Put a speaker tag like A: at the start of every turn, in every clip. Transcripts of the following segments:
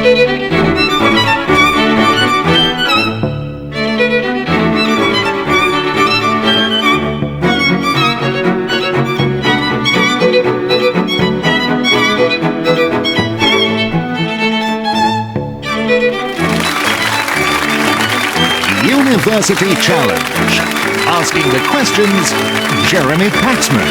A: University Challenge. Asking the questions, Jeremy Paxman.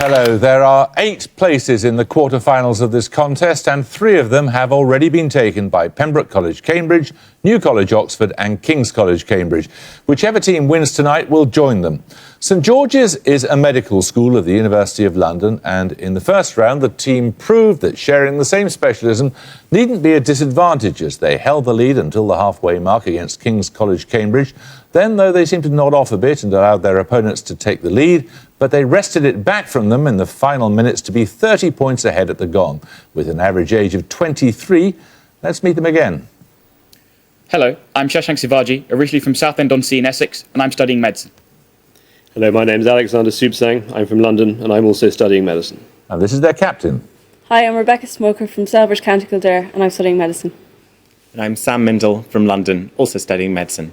B: Hello, there are 8 places in the quarter-finals of this contest, and 3 of them have already been taken by Pembroke College, Cambridge, New College, Oxford and King's College, Cambridge. Whichever team wins tonight will join them. St George's is a medical school of the University of London, and in the first round the team proved that sharing the same specialism needn't be a disadvantage as they held the lead until the halfway mark against King's College, Cambridge. Then, though, they seemed to nod off a bit and allowed their opponents to take the lead, but they wrested it back from them in the final minutes to be 30 points ahead at the gong. With an average age of 23, let's meet them again.
C: Hello, I'm Shashank Sivaji, originally from Southend-on-Sea in Essex, and I'm studying medicine.
D: Hello, my name is Alexander Subsang. I'm from London, and I'm also studying medicine.
B: And this is their captain.
E: Hi, I'm Rebecca Smoker from Selbridge, County Kildare, and I'm studying medicine.
F: And I'm Sam Mindel from London, also studying medicine.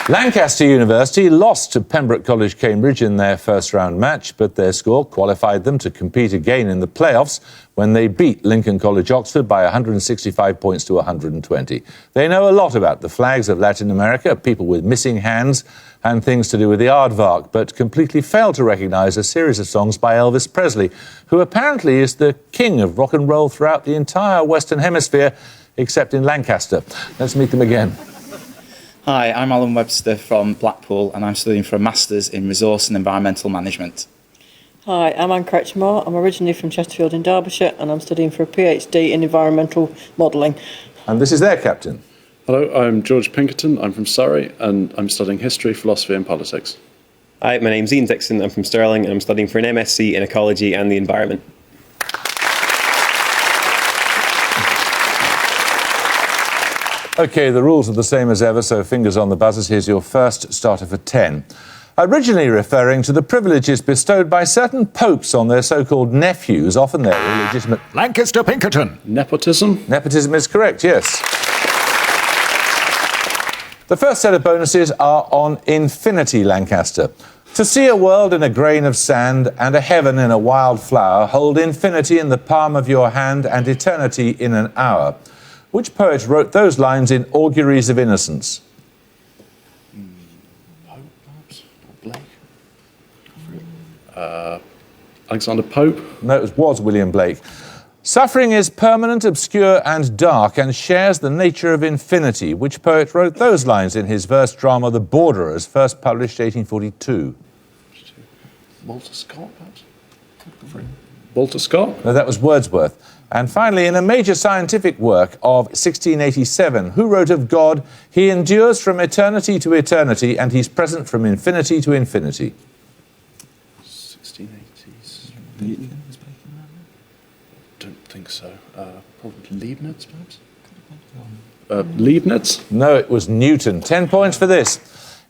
B: Lancaster University lost to Pembroke College, Cambridge in their first-round match, but their score qualified them to compete again in the playoffs when they beat Lincoln College, Oxford by 165 points to 120. They know a lot about the flags of Latin America, people with missing hands and things to do with the aardvark, but completely failed to recognise a series of songs by Elvis Presley, who apparently is the king of rock and roll throughout the entire Western Hemisphere, except in Lancaster. Let's meet them again.
C: Hi, I'm Alan Webster from Blackpool, and I'm studying for a Masters in Resource and Environmental Management.
G: Hi, I'm Anne Crouchmore. I'm originally from Chesterfield in Derbyshire, and I'm studying for a PhD in environmental modelling.
B: And this is their captain.
H: Hello, I'm George Pinkerton. I'm from Surrey, and I'm studying history, philosophy and politics.
I: Hi, my name's Ian Dixon. I'm from Stirling, and I'm studying for an MSc in ecology and the environment.
B: OK, the rules are the same as ever, so fingers on the buzzers. Here's your first starter for 10. Originally referring to the privileges bestowed by certain popes on their so-called nephews, often their illegitimate...
A: Lancaster Pinkerton.
H: Nepotism?
B: Nepotism is correct, yes. The first set of bonuses are on infinity, Lancaster. To see a world in a grain of sand and a heaven in a wild flower, hold infinity in the palm of your hand and eternity in an hour. Which poet wrote those lines in Auguries of Innocence?
H: Pope, perhaps? Or Blake? Alexander Pope?
B: No, it was William Blake. Suffering is permanent, obscure and dark and shares the nature of infinity. Which poet wrote those lines in his verse drama The Borderers, first published 1842?
H: Walter Scott, perhaps? Walter Scott?
B: No, that was Wordsworth. And finally, in a major scientific work of 1687, who wrote of God, he endures from eternity to eternity and he's present from infinity to infinity?
H: 1680s. Don't think so. Probably Leibniz, perhaps? Leibniz?
B: No, it was Newton. 10 points for this.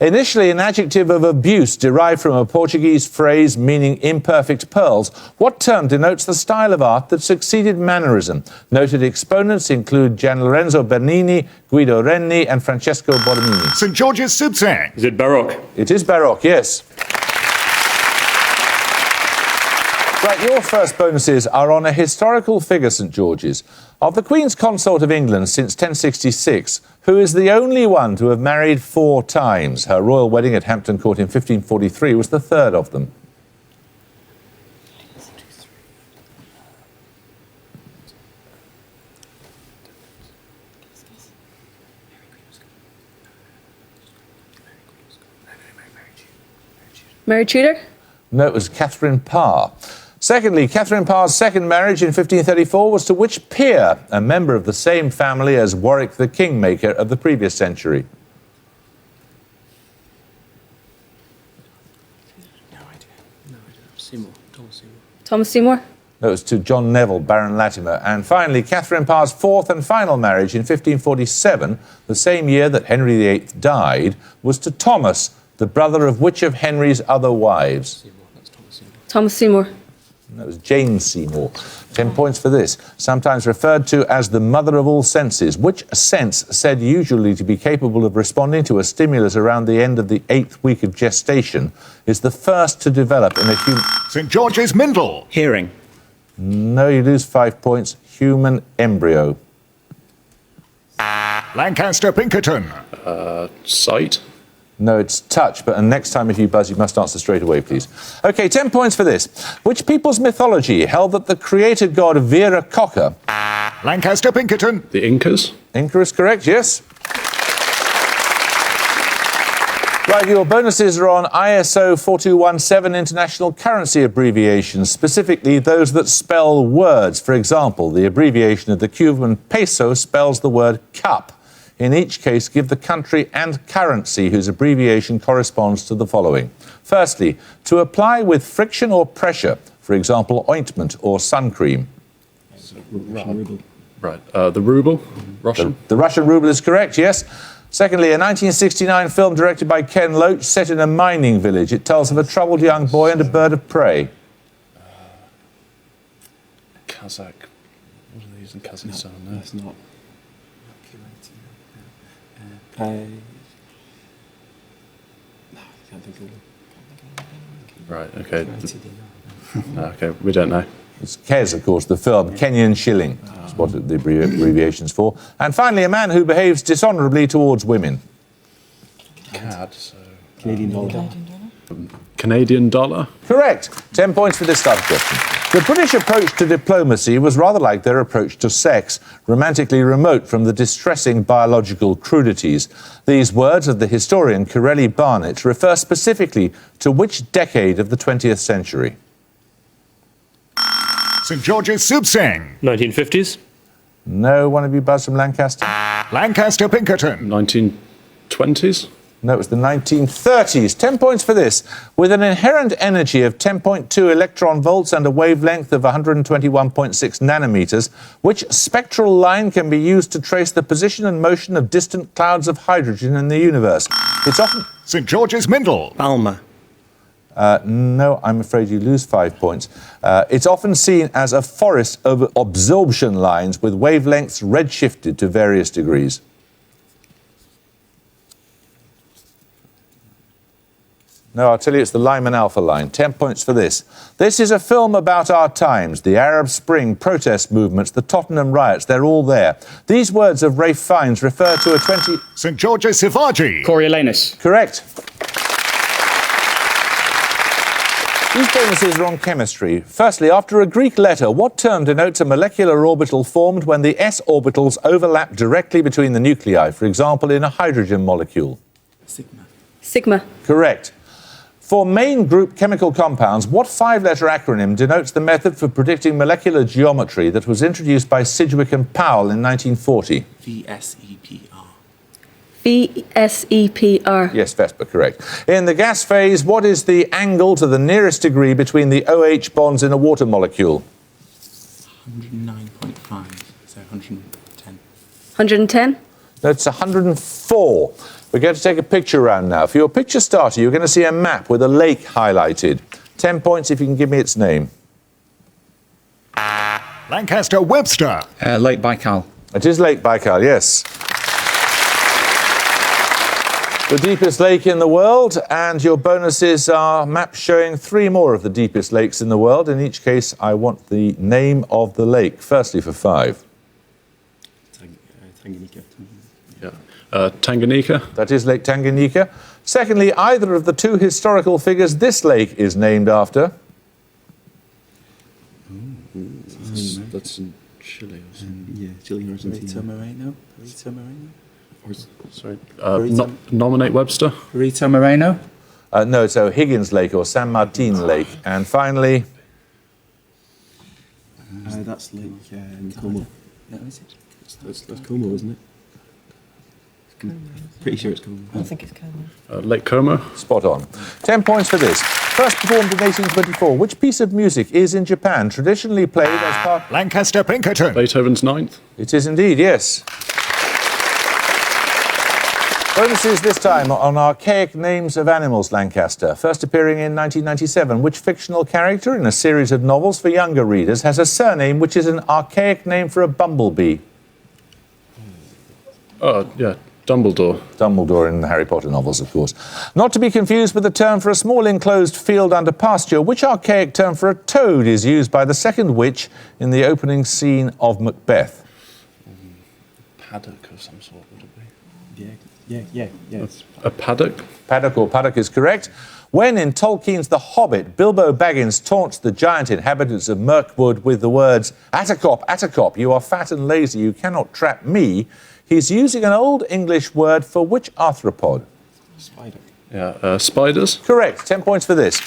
B: Initially an adjective of abuse derived from a Portuguese phrase meaning imperfect pearls, what term denotes the style of art that succeeded mannerism? Noted exponents include Gian Lorenzo Bernini, Guido Reni and Francesco Borromini.
A: St George's Subsang.
D: Is it Baroque?
B: It is Baroque, yes. Right, your first bonuses are on a historical figure, St George's. Of the Queen's Consort of England since 1066, who is the only one to have married 4 times? Her royal wedding at Hampton Court in 1543 was the third of them.
E: Mary Tudor?
B: No, it was Catherine Parr. Secondly, Catherine Parr's second marriage in 1534 was to which peer, a member of the same family as Warwick the Kingmaker of the previous century?
D: No idea. Seymour.
E: Thomas Seymour?
B: No, it was to John Neville, Baron Latimer. And finally, Catherine Parr's fourth and final marriage in 1547, the same year that Henry VIII died, was to Thomas, the brother of which of Henry's other wives?
E: Thomas Seymour.
B: That was Jane Seymour. 10 points for this. Sometimes referred to as the mother of all senses. Which sense, said usually to be capable of responding to a stimulus around the end of the 8th week of gestation, is the first to develop in a human...
A: St George's Mindle.
F: Hearing.
B: No, you lose 5 points. Human embryo.
A: Lancaster Pinkerton.
H: Sight.
B: No, it's touch, but next time if you buzz, you must answer straight away, please. OK, 10 points for this. Which people's mythology held that the creator god Vera Cocker...
A: Lancaster Pinkerton.
H: The Incas.
B: Inca is correct, yes. Right, your bonuses are on ISO 4217 international currency abbreviations, specifically those that spell words. For example, the abbreviation of the Cuban peso spells the word cup. In each case, give the country and currency whose abbreviation corresponds to the following. Firstly, to apply with friction or pressure, for example, ointment or sun cream.
H: Right. The ruble. Russian.
B: The Russian ruble is correct, yes. Secondly, a 1969 film directed by Ken Loach set in a mining village. It tells of a troubled young boy and a bird of prey.
H: Kazakh. What are these in Kazakhstan? No,
F: That's not. No, I can't think of it.
H: Right. Okay. Okay. We don't know.
B: It's Kez, of course, the film. Kenyan shilling is what the abbreviation's for. And finally, a man who behaves dishonourably towards women.
H: CAD. So.
F: Canadian dollar.
H: Canadian dollar.
B: Correct. 10 points for this start question. The British approach to diplomacy was rather like their approach to sex, romantically remote from the distressing biological crudities. These words of the historian Corelli Barnett refer specifically to which decade of the 20th century?
A: St George's Subsang.
D: 1950s.
B: No one of you buzzed from Lancaster?
A: Lancaster Pinkerton.
H: 1920s.
B: No, it was the 1930s. 10 points for this. With an inherent energy of 10.2 electron volts and a wavelength of 121.6 nanometers, which spectral line can be used to trace the position and motion of distant clouds of hydrogen in the universe? It's often...
A: St George's Mindle.
F: Balmer.
B: No, I'm afraid you lose 5 points. It's often seen as a forest of absorption lines with wavelengths redshifted to various degrees. No, I'll tell you, it's the Lyman Alpha line. 10 points for this. This is a film about our times. The Arab Spring, protest movements, the Tottenham riots, they're all there. These words of Ralph Fiennes refer to a 20...
A: St George's Shivaji.
F: Coriolanus.
B: Correct. These bonuses are on chemistry. Firstly, after a Greek letter, what term denotes a molecular orbital formed when the s orbitals overlap directly between the nuclei, for example, in a hydrogen molecule?
F: Sigma.
E: Sigma.
B: Correct. For main group chemical compounds, what 5-letter acronym denotes the method for predicting molecular geometry that was introduced by Sidgwick and Powell in 1940?
F: VSEPR.
E: VSEPR.
B: Yes, Vesper, correct. In the gas phase, what is the angle to the nearest degree between the OH bonds in a water molecule?
F: 109.5. So 110.
E: 110.
B: That's 104. We're going to take a picture round now. For your picture starter, you're going to see a map with a lake highlighted. 10 points if you can give me its name.
A: Lancaster Webster.
C: Lake Baikal.
B: It is Lake Baikal, yes. The deepest lake in the world, and your bonuses are maps showing 3 more of the deepest lakes in the world. In each case, I want the name of the lake. Firstly, for 5.
F: Tanganyika.
H: Yeah. Tanganyika.
B: That is Lake Tanganyika. Secondly, either of the 2 historical figures this lake is named after.
H: That's in Chile or something.
F: Yeah, Chile or Argentina. Rito Moreno.
H: Sorry. Nominate Webster.
C: Rito Moreno.
B: No, it's O'Higgins Lake or San Martin Lake. And finally...
F: That's Lake Como. No, is it? That's Como, isn't it? Pretty sure it's Como.
G: I think it's Como.
H: Lake Como.
B: Spot on. 10 points for this. First performed in 1824. Which piece of music is in Japan traditionally played as part...
A: Lancaster Pinkerton.
H: Beethoven's Ninth.
B: It is indeed, yes. Bonuses this time on archaic names of animals, Lancaster. First appearing in 1997, which fictional character in a series of novels for younger readers has a surname which is an archaic name for a bumblebee?
H: Oh, yeah, Dumbledore.
B: Dumbledore in the Harry Potter novels, of course. Not to be confused with the term for a small enclosed field under pasture. Which archaic term for a toad is used by the second witch in the opening scene of Macbeth?
H: Paddock of some sort, would it be?
F: Yeah. It's
H: A paddock?
B: Paddock is correct. When in Tolkien's The Hobbit, Bilbo Baggins taunts the giant inhabitants of Mirkwood with the words, Attercop, you are fat and lazy, you cannot trap me, he's using an Old English word for which arthropod?
F: spider.
H: Yeah, spiders?
B: Correct. 10 points for this.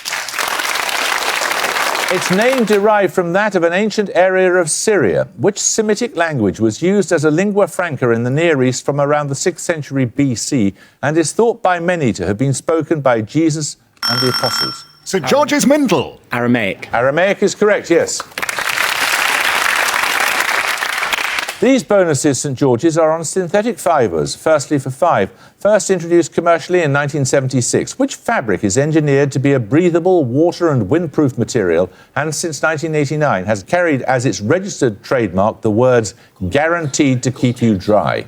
B: Its name derived from that of an ancient area of Syria. Which Semitic language was used as a lingua franca in the Near East from around the 6th century BC and is thought by many to have been spoken by Jesus and the apostles?
A: St George's Mindle.
C: Aramaic.
B: Aramaic is correct, yes. These bonuses, St George's, are on synthetic fibres, firstly for 5. First introduced commercially in 1976. Which fabric is engineered to be a breathable, water and windproof material and since 1989 has carried as its registered trademark the words guaranteed to keep you dry?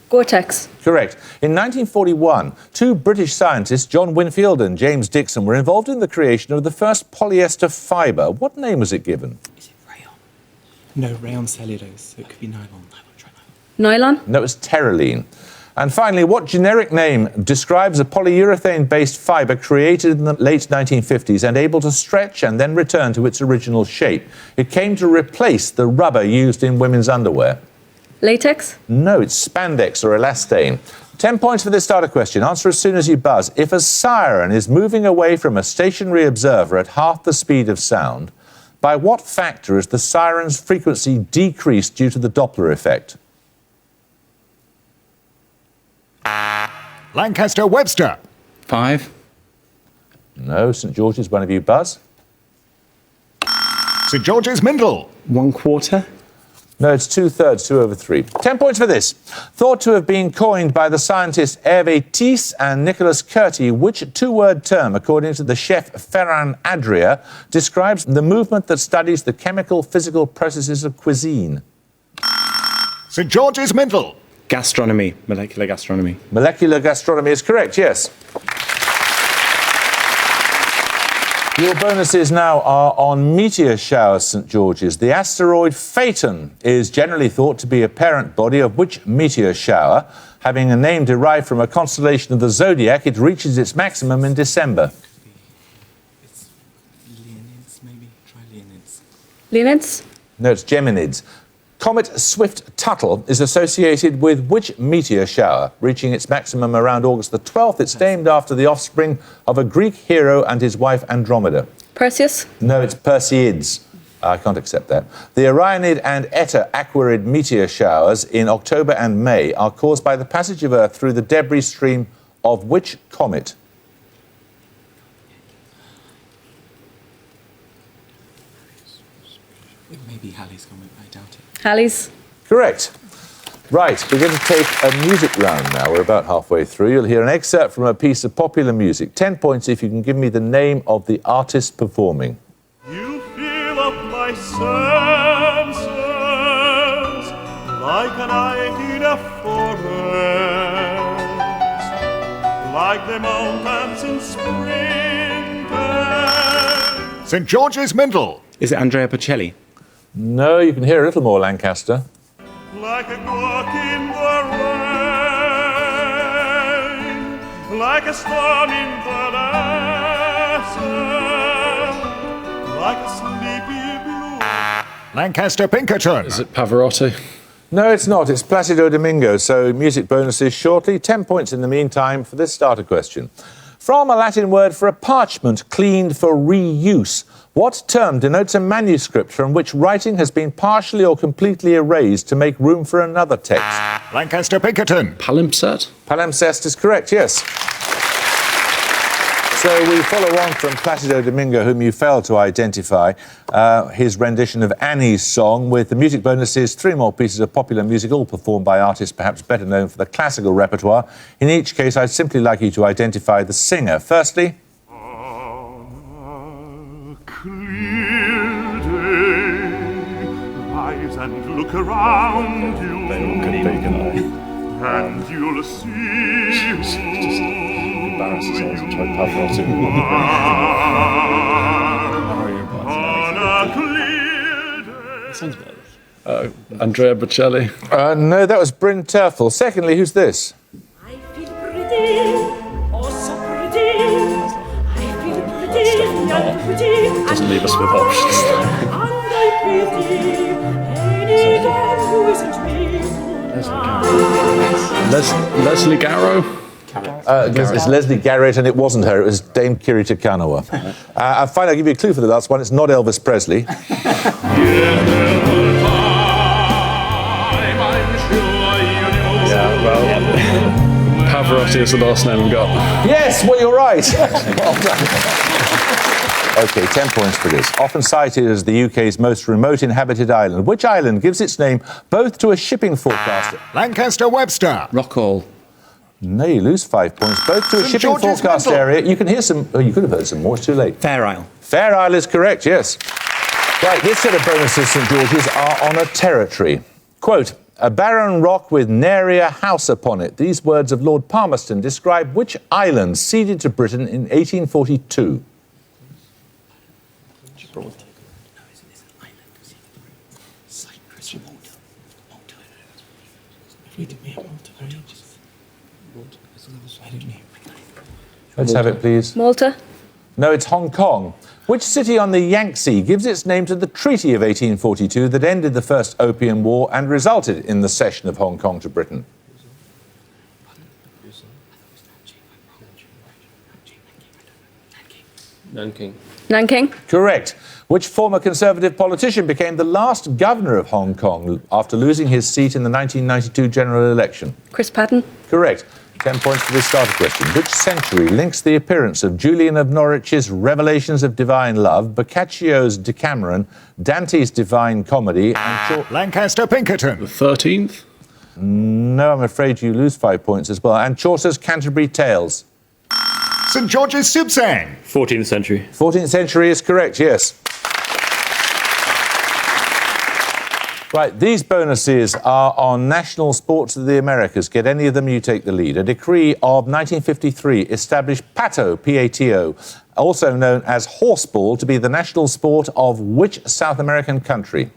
E: Gore-Tex.
B: Correct. In 1941, 2 British scientists, John Winfield and James Dixon, were involved in the creation of the first polyester fibre. What name was it given?
F: No, rayon cellulose. It could be nylon.
E: Nylon.
B: No, it was terylene. And finally, what generic name describes a polyurethane-based fibre created in the late 1950s and able to stretch and then return to its original shape? It came to replace the rubber used in women's underwear.
E: Latex.
B: No, it's spandex or elastane. 10 points for this starter question. Answer as soon as you buzz. If a siren is moving away from a stationary observer at half the speed of sound, by what factor is the siren's frequency decreased due to the Doppler effect?
A: Lancaster Webster.
C: 5.
B: No, St George's, one of you buzz.
A: St George's Mindle.
C: 1/4.
B: No, it's 2/3, 2/3. 10 points for this. Thought to have been coined by the scientists Hervé Thies and Nicolas Curti, which 2-word term, according to the chef Ferran Adria, describes the movement that studies the chemical, physical processes of cuisine?
A: St George's Mindle.
C: Gastronomy. Molecular gastronomy.
B: Molecular gastronomy is correct, yes. Your bonuses now are on meteor showers, St George's. The asteroid Phaeton is generally thought to be a parent body of which meteor shower? Having a name derived from a constellation of the zodiac, it reaches its maximum in December.
F: It's Leonids, maybe. Try Leonids.
E: Leonids.
B: No, it's Geminids. Comet Swift-Tuttle is associated with which meteor shower? Reaching its maximum around August the 12th, it's named after the offspring of a Greek hero and his wife Andromeda.
E: Perseus.
B: No, it's Perseids. I can't accept that. The Orionid and Eta Aquarid meteor showers in October and May are caused by the passage of Earth through the debris stream of which comet?
F: It may be Halley's Comet, I doubt it.
E: Halley's.
B: Correct. Right, we're going to take a music round now. We're about halfway through. You'll hear an excerpt from a piece of popular music. 10 points if you can give me the name of the artist performing.
J: You fill up my senses like a night in a forest, like the mountains in spring.
A: St George's Mindle.
C: Is it Andrea Bocelli?
B: No, you can hear a little more, Lancaster.
J: Like a walk in the rain, like a storm in the desert, like a sleepy blue.
A: Lancaster Pinkerton.
H: Is it Pavarotti?
B: No, it's not. It's Placido Domingo. So music bonuses shortly. 10 points in the meantime for this starter question. From a Latin word for a parchment cleaned for reuse, what term denotes a manuscript from which writing has been partially or completely erased to make room for another text?
A: Lancaster Pinkerton.
H: Palimpsest?
B: Palimpsest is correct, yes. So we follow on from Placido Domingo, whom you failed to identify, his rendition of Annie's song, with the music bonuses, 3 more pieces of popular music, all performed by artists perhaps better known for the classical repertoire. In each case, I'd simply like you to identify the singer. Firstly...
J: Clear day, rise and look around you, and you'll see
H: Embarrasses us and try to Pavarotti.
J: on a clear day.
F: Sounds better.
H: Andrea Bocelli.
B: no, that was Bryn Terfel. Secondly, who's this?
J: I feel pretty, oh so pretty. I feel pretty, young pretty.
H: Doesn't leave us with options.
J: And I pity any girl who isn't me.
H: Leslie Garrow.
B: It's Leslie Garrett, and it wasn't her. It was Dame Kiri Te Kanawa. Finally, I'll give you a clue for the last one. It's not Elvis Presley.
H: Yeah, well, Pavarotti is the last name we got.
B: Yes, well, you're right. Well done. OK, 10 points for this. Often cited as the UK's most remote inhabited island, which island gives its name both to a shipping forecaster...
A: Lancaster Webster.
F: Rockall.
B: No, you lose 5 points, both to a
A: St.
B: shipping
A: George's
B: forecast
A: Mental.
B: area. You can hear some... Oh, you could have heard some more. It's too late.
I: Fair Isle.
B: Fair Isle is correct, yes. Right, this set of bonuses, St George's, are on a territory. Quote, a barren rock with nary a house upon it. These words of Lord Palmerston describe which island ceded to Britain in 1842. Let's have it, please.
E: Malta.
B: No, it's Hong Kong. Which city on the Yangtze gives its name to the Treaty of 1842 that ended the First Opium War and resulted in the cession of Hong Kong to Britain?
F: Nanking.
E: Nanking.
B: Correct. Which former Conservative politician became the last governor of Hong Kong after losing his seat in the 1992 general election?
E: Chris Patten.
B: Correct. 10 points for this starter question. Which century links the appearance of Julian of Norwich's Revelations of Divine Love, Boccaccio's Decameron, Dante's Divine Comedy, and...
A: Lancaster Pinkerton.
H: The 13th?
B: No, I'm afraid you lose 5 points as well. And Chaucer's Canterbury Tales.
A: St George's Subsang.
D: 14th century.
B: 14th century is correct, yes. Right, these bonuses are on national sports of the Americas. Get any of them, you take the lead. A decree of 1953 established Pato, P-A-T-O, also known as horseball, to be the national sport of which South American country?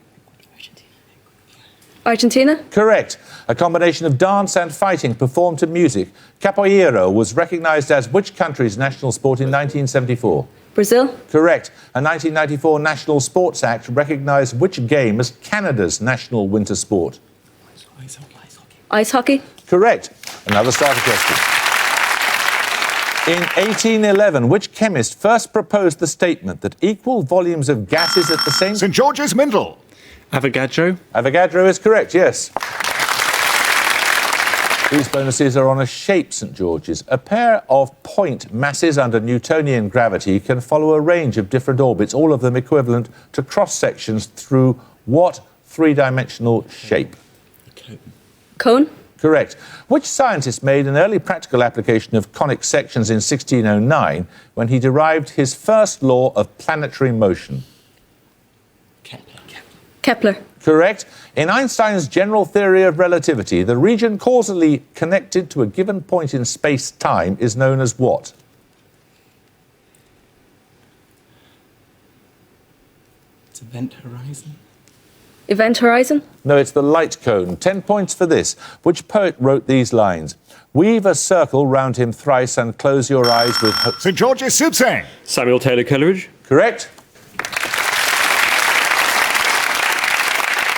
E: Argentina.
B: Correct. A combination of dance and fighting performed to music. Capoeiro was recognised as which country's national sport in 1974?
E: Brazil.
B: Correct. A 1994 National Sports Act recognised which game as Canada's national winter sport?
E: Ice hockey.
B: Correct. Another starter question. In 1811, which chemist first proposed the statement that equal volumes of gases at the same...
A: St George's Mindle.
H: Avogadro?
B: Avogadro is correct, yes. These bonuses are on a shape, St George's. A pair of point masses under Newtonian gravity can follow a range of different orbits, all of them equivalent to cross-sections through what three-dimensional shape?
E: Cone.
B: Correct. Which scientist made an early practical application of conic sections in 1609 when he derived his first law of planetary motion?
E: Kepler.
B: Correct. In Einstein's general theory of relativity, the region causally connected to a given point in space-time is known as what?
F: It's event horizon.
E: Event horizon.
B: No, it's the light cone. 10 points for this. Which poet wrote these lines? Weave a circle round him thrice and close your eyes with hope.
A: St George's Subsang.
D: Samuel Taylor Coleridge.
B: Correct.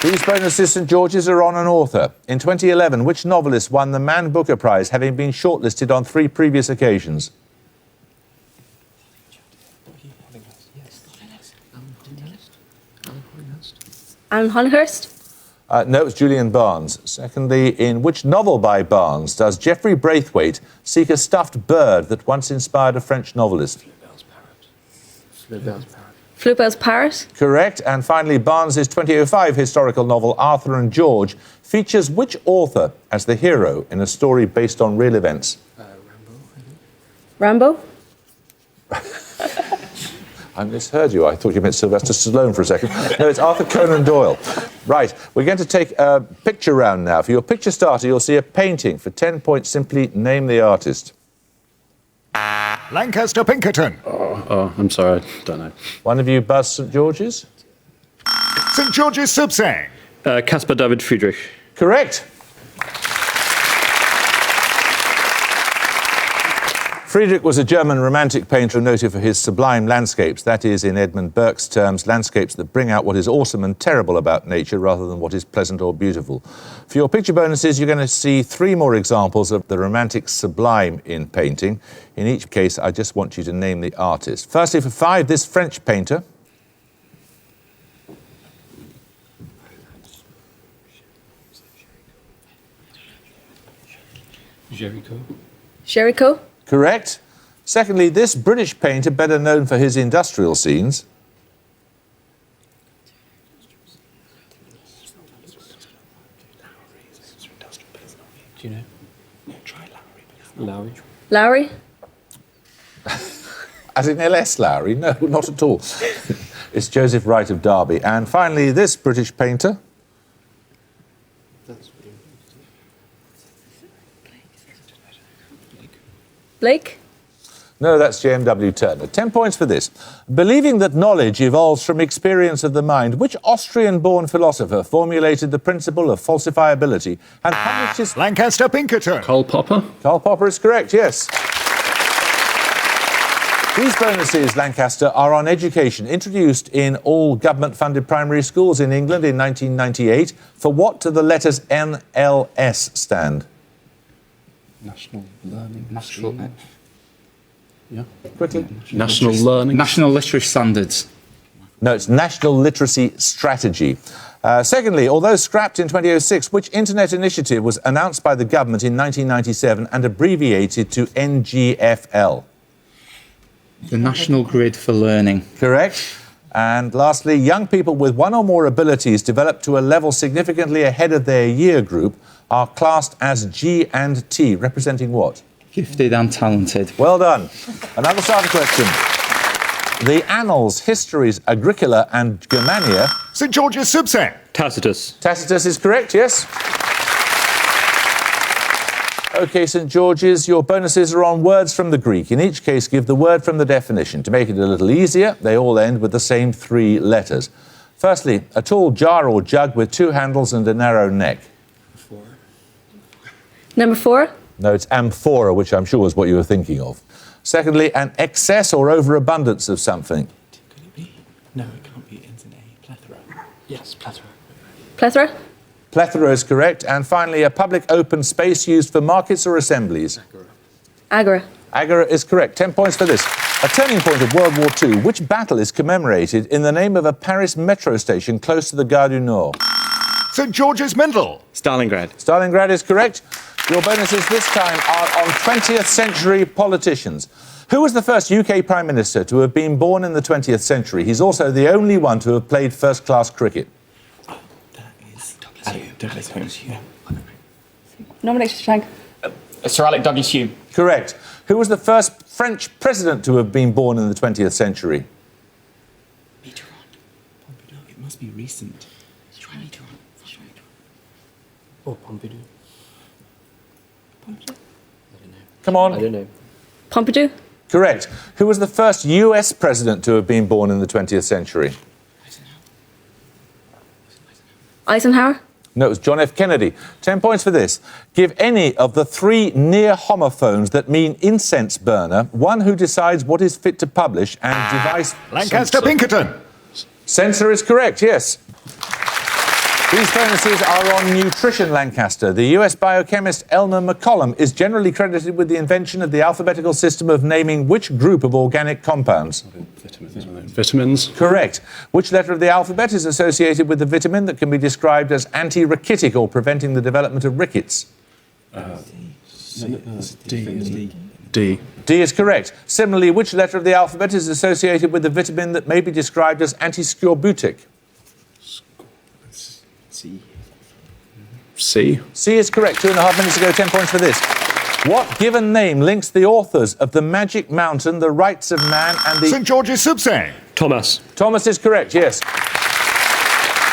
B: These bonuses, St George's, are on an author. In 2011, which novelist won the Man Booker Prize, having been shortlisted on 3 previous occasions?
E: Alan Honeyhurst.
B: No, it's Julian Barnes. Secondly, in which novel by Barnes does Geoffrey Braithwaite seek a stuffed bird that once inspired a French novelist?
E: Flaubel's Parrot.
B: Correct. And finally, Barnes's 2005 historical novel Arthur and George features which author as the hero in a story based on real events?
E: Rambo.
B: I misheard you. I thought you meant Sylvester Stallone for a second. No, it's Arthur Conan Doyle. Right, we're going to take a picture round now. For your picture starter, you'll see a painting. For 10 points, simply name the artist.
A: Lancaster Pinkerton.
H: Oh, I'm sorry, I don't know.
B: One of you buzz St George's?
A: St George's Subsang.
D: Caspar David Friedrich.
B: Correct. Friedrich was a German romantic painter noted for his sublime landscapes, that is, in Edmund Burke's terms, landscapes that bring out what is awesome and terrible about nature rather than what is pleasant or beautiful. For your picture bonuses, you're going to see 3 more examples of the romantic sublime in painting. In each case, I just want you to name the artist. Firstly, for 5, this French painter.
E: Jericho.
B: Correct. Secondly, this British painter, better known for his industrial scenes.
F: Do you know? Try Lowry.
E: Lowry.
B: As in L.S. Lowry? No, not at all. It's Joseph Wright of Derby. And finally, this British painter.
E: Blake.
B: No, that's J.M.W. Turner. 10 points for this. Believing that knowledge evolves from experience of the mind, which Austrian-born philosopher formulated the principle of falsifiability and published his...
A: Lancaster Pinkerton.
H: Karl Popper?
B: Karl Popper is correct, yes. These bonuses, Lancaster, are on education, introduced in all government-funded primary schools in England in 1998. For what do the letters NLS stand?
H: National Learning.
C: Yeah.
B: Quickly.
H: National Learning.
C: National Literacy Standards.
B: No, it's National Literacy Strategy. Secondly, although scrapped in 2006, which internet initiative was announced by the government in 1997 and abbreviated to NGFL?
C: The National Grid for Learning.
B: Correct. And lastly, young people with one or more abilities developed to a level significantly ahead of their year group are classed as G and T, representing what?
C: Gifted and talented.
B: Well done. Another starter question. The Annals, Histories, Agricola and Germania...
A: St George's Subsang.
D: Tacitus.
B: Tacitus is correct, yes. OK, St George's, your bonuses are on words from the Greek. In each case, give the word from the definition. To make it a little easier, they all end with the same 3 letters. Firstly, a tall jar or jug with 2 handles and a narrow neck.
E: Number 4.
B: No, it's amphora, which I'm sure is what you were thinking of. Secondly, an excess or overabundance of something.
F: Could it be? No, it can't be. It's an A. Plethora. Yes, plethora.
E: Plethora.
B: Plethora is correct. And finally, a public open space used for markets or assemblies.
E: Agora.
B: Agora is correct. 10 points for this. A turning point of World War II. Which battle is commemorated in the name of a Paris metro station close to the Gare du Nord?
A: St George's Mindel.
I: Stalingrad.
B: Stalingrad is correct. Your bonuses this time are on 20th century politicians. Who was the first UK Prime Minister to have been born in the 20th century? He's also the only one to have played first-class cricket.
F: That is Douglas Hume.
E: Nomination Shank.
C: Sir Alec Douglas Hume.
B: Correct. Who was the first French president to have been born in the 20th century?
F: Mitterrand. Pompidou. It must be recent. Try Mitterrand. Or Pompidou.
B: Come on.
D: I don't know.
E: Pompidou.
B: Correct. Who was the first US president to have been born in the 20th century?
E: Eisenhower.
B: No, it was John F. Kennedy. 10 points for this. Give any of the 3 near homophones that mean incense burner, one who decides what is fit to publish and device...
A: Lancaster Pinkerton.
B: Censor is correct, yes. These bonuses are on nutrition, Lancaster. The US biochemist Elmer McCollum is generally credited with the invention of the alphabetical system of naming which group of organic compounds?
H: Vitamins.
B: Correct. Which letter of the alphabet is associated with the vitamin that can be described as anti-rickettic or preventing the development of rickets?
H: D.
B: D is correct. Similarly, which letter of the alphabet is associated with the vitamin that may be described as anti-scorbutic?
H: C.
B: C is correct. 2.5 minutes ago, 10 points for this. What given name links the authors of The Magic Mountain, The Rights of Man and the...
A: St George's Subsang.
D: Thomas.
B: Thomas is correct, yes.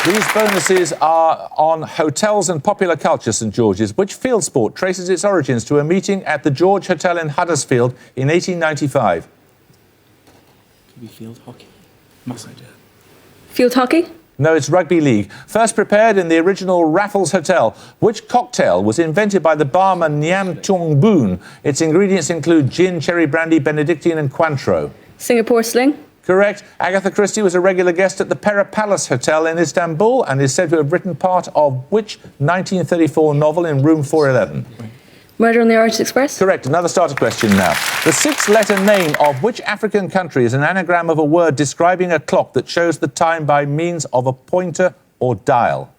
B: These bonuses are on hotels and popular culture, St George's. Which field sport traces its origins to a meeting at the George Hotel in Huddersfield in 1895?
F: Could be field hockey.
E: Field hockey?
B: No, it's rugby league. First prepared in the original Raffles Hotel. Which cocktail was invented by the barman Nyam Tung Boon? Its ingredients include gin, cherry brandy, Benedictine and Cointreau.
E: Singapore sling?
B: Correct. Agatha Christie was a regular guest at the Pera Palace Hotel in Istanbul and is said to have written part of which 1934 novel in room 411?
E: Murder on the Orient Express?
B: Correct. Another starter question now. The six-letter name of which African country is an anagram of a word describing a clock that shows the time by means of a pointer or dial?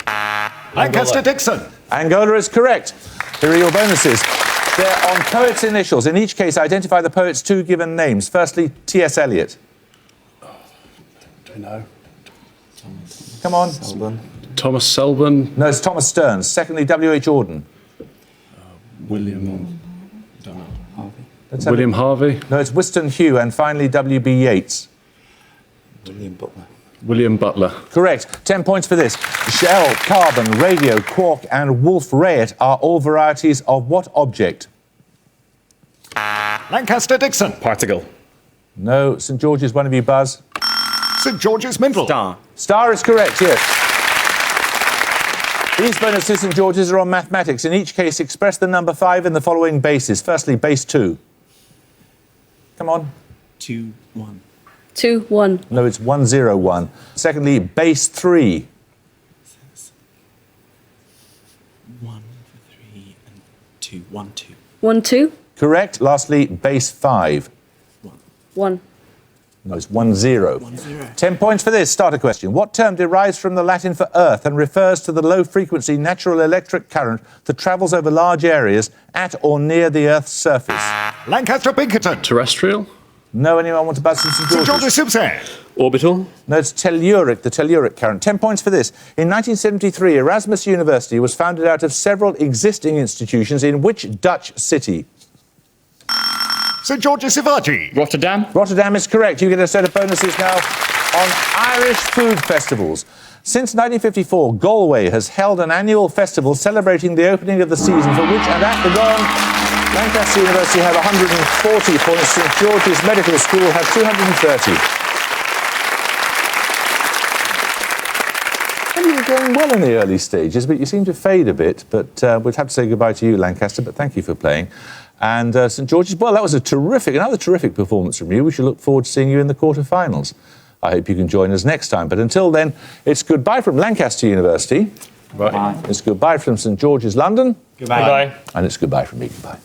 A: Lancaster Dixon.
B: Angola is correct. Here are your bonuses. They're on poets' initials. In each case, identify the poet's two given names. Firstly, T.S. Eliot.
H: Don't know.
B: Come on.
H: Thomas Selborne.
B: No, it's Thomas Stearns. Secondly, W.H. Auden.
F: William.
H: William Harvey.
B: No, it's Wystan Hugh. And finally, W.B. Yeats.
H: William Butler.
B: Correct. 10 points for this. Shell, carbon, radio, quark and wolf rayet are all varieties of what object?
A: Lancaster Dixon.
I: Particle.
B: No, St George's, one of you buzz.
A: St George's Mindel.
I: Star.
B: Star is correct, yes. These bonuses, St George's, are on mathematics. In each case, express the number 5 in the following bases. Firstly, base 2. Come on.
F: 2, 1.
E: 2, 1.
B: No, it's 101. Secondly, base 3.
F: 1, 3, and 2. 1, 2.
E: 1, 2.
B: Correct. Lastly, base 5.
E: 1.
B: No, it's 10.
F: 10.
B: 10 points for this. Starter question. What term derives from the Latin for earth and refers to the low-frequency natural electric current that travels over large areas at or near the Earth's surface?
A: Lancaster Pinkerton.
H: Terrestrial.
B: No, anyone want to buzz in St
A: St
B: George's?
A: George's Subsang.
D: Orbital.
B: No, it's telluric, the telluric current. 10 points for this. In 1973, Erasmus University was founded out of several existing institutions in which Dutch city?
A: St George's Shivaji.
C: Rotterdam.
B: Rotterdam is correct. You get a set of bonuses now on Irish food festivals. Since 1954, Galway has held an annual festival celebrating the opening of the season for which, and at the gong, Lancaster University have 140 points. St George's Medical School have 230. And you were going well in the early stages, but you seem to fade a bit. But we'd have to say goodbye to you, Lancaster, but thank you for playing. And St George's, well, that was another terrific performance from you. We should look forward to seeing you in the quarterfinals. I hope you can join us next time. But until then, it's goodbye from Lancaster University.
H: Right.
B: It's goodbye from St George's London.
C: Goodbye.
B: And it's goodbye from me. Goodbye.